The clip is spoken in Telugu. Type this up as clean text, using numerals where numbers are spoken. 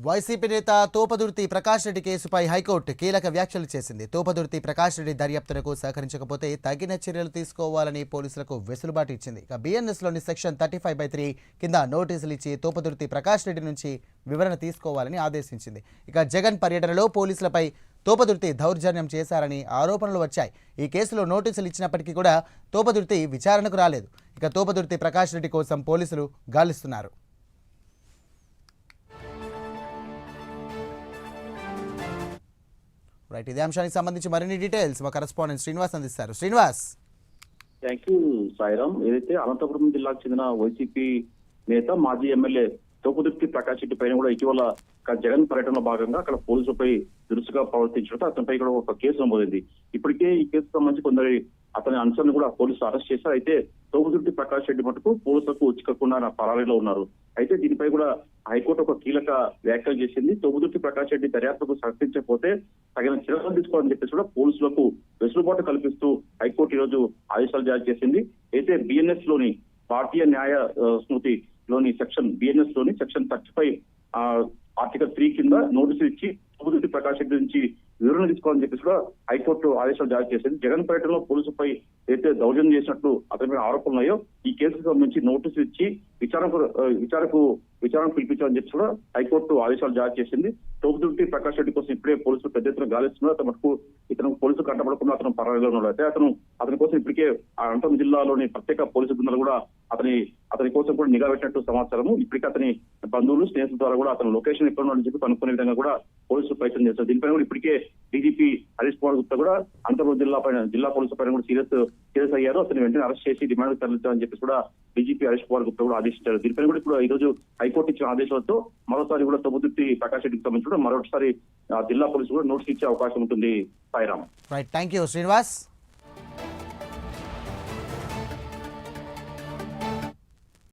వైసీపీ నేత తోపదుర్తి ప్రకాష్ రెడ్డి కేసుపై హైకోర్టు కీలక వ్యాఖ్యలు చేసింది. తోపదుర్తి ప్రకాష్ రెడ్డి దర్యాప్తునకు సహకరించకపోతే తగిన చర్యలు తీసుకోవాలని పోలీసులకు వెసులుబాటు ఇచ్చింది. ఇక బిఎన్ఎస్లోని సెక్షన్ 35/3 కింద నోటీసులు ఇచ్చి తోపదుర్తి ప్రకాష్ రెడ్డి నుంచి వివరణ తీసుకోవాలని ఆదేశించింది. ఇక జగన్ పర్యటనలో పోలీసులపై తోపదుర్తి దౌర్జన్యం చేశారని ఆరోపణలు వచ్చాయి. ఈ కేసులో నోటీసులు ఇచ్చినప్పటికీ కూడా తోపదుర్తి విచారణకు రాలేదు. ఇక తోపదుర్తి ప్రకాష్ రెడ్డి కోసం పోలీసులు గాలిస్తున్నారు. రైట్, ఇదే అంశానికి సంబంధించి మరిన్ని డీటెయిల్స్ మా కరెస్పాండెంట్ శ్రీనివాస్ అందిస్తారు. శ్రీనివాస్. Thank you Sairam. ఏదైతే అనంతపురం జిల్లాకు చెందిన వైసీపీ నేత మాజీ ఎమ్మెల్యే తోపుదుర్తి ప్రకాష్ రెడ్డి పైన కూడా ఇటీవల జగన్ పర్యటనలో భాగంగా అక్కడ పోలీసులపై దురుసుగా ప్రవర్తించడంతో అతనిపై కూడా ఒక కేసు నమోదైంది. ఇప్పటికే ఈ కేసుకు సంబంధించి కొందరి అతని అనుచరులను కూడా పోలీసులు అరెస్ట్ చేశారు. అయితే తోపుదుర్తి ప్రకాష్ రెడ్డి మటుకు పోలీసులకు చిక్కకుండా పరారీలో ఉన్నారు. అయితే దీనిపై కూడా హైకోర్టు ఒక కీలక వ్యాఖ్యలు చేసింది. తోపుదుర్తి ప్రకాష్ రెడ్డి దర్యాప్తుకు సహకరించకపోతే తగిన చర్యలు తీసుకోవాలని చెప్పేసి కూడా పోలీసులకు వెసులుబాటు కల్పిస్తూ హైకోర్టు ఈ రోజు ఆదేశాలు జారీ చేసింది. అయితే బిఎన్ఎస్ లోని భారతీయ న్యాయ స్మృతి లోని బిఎన్ఎస్ లోని సెక్షన్ 35 ఆర్టికల్ 3 కింద నోటీసులు ఇచ్చి తోపుదుర్తి ప్రకాష్ రెడ్డి నుంచి వివరణ తీసుకోవాలని చెప్పేసి కూడా హైకోర్టు ఆదేశాలు జారీ చేసింది. జగన్ పర్యటనలో పోలీసులపై ఏదైతే దౌర్జన్యం చేసినట్లు అతనిపై ఆరోపణలు ఉన్నాయో ఈ కేసుకు సంబంధించి నోటీసులు ఇచ్చి విచారణ పిలిపించాలని చెప్పి కూడా హైకోర్టు ఆదేశాలు జారీ చేసింది. తోపుదుర్తి ప్రకాష్ రెడ్డి కోసం ఇప్పుడే పోలీసులు పెద్ద ఎత్తున గాలిస్తున్నారు. అతను మటుకు ఇతను పోలీసులు కంటపడకుండా అతను పరారీలో ఉన్నాడు. అయితే అతని కోసం ఇప్పటికే అనంతపురం జిల్లాలోని ప్రత్యేక పోలీసు బృందాలు కూడా అతని కోసం కూడా నిఘా పెట్టినట్టు సమాచారము. ఇప్పటికే అతని బంధువులు స్నేహితుల ద్వారా కూడా అతను లొకేషన్ ఎక్కడ ఉన్నాడని చెప్పి కనుక్కునే విధంగా కూడా పోలీసులు ప్రయత్నం చేస్తారు. దీనిపైన కూడా ఇప్పటికే డీజీపీ హరీష్ కుమార్ గుప్తా కూడా అనంతపురం జిల్లా పోలీసుల పైన కూడా సీరియస్ అయ్యారు. అతను వెంటనే అరెస్ట్ చేసి రిమాండ్ తరలించాలని చెప్పేసి కూడా డీజీపీ హరీష్ కుమార్ గుప్తా కూడా ఆదేశించారు. దీనిపైన కూడా ఇప్పుడు ఈ రోజు హైకోర్టు ఇచ్చిన ఆదేశాలతో మరోసారి కూడా తోపుదుర్తి ప్రకాష్ రెడ్డికి సంబంధించి మరోసారి జిల్లా పోలీసులు కూడా నోటీస్ ఇచ్చే అవకాశం ఉంటుంది. Sairam. Right, thank you Srinivas.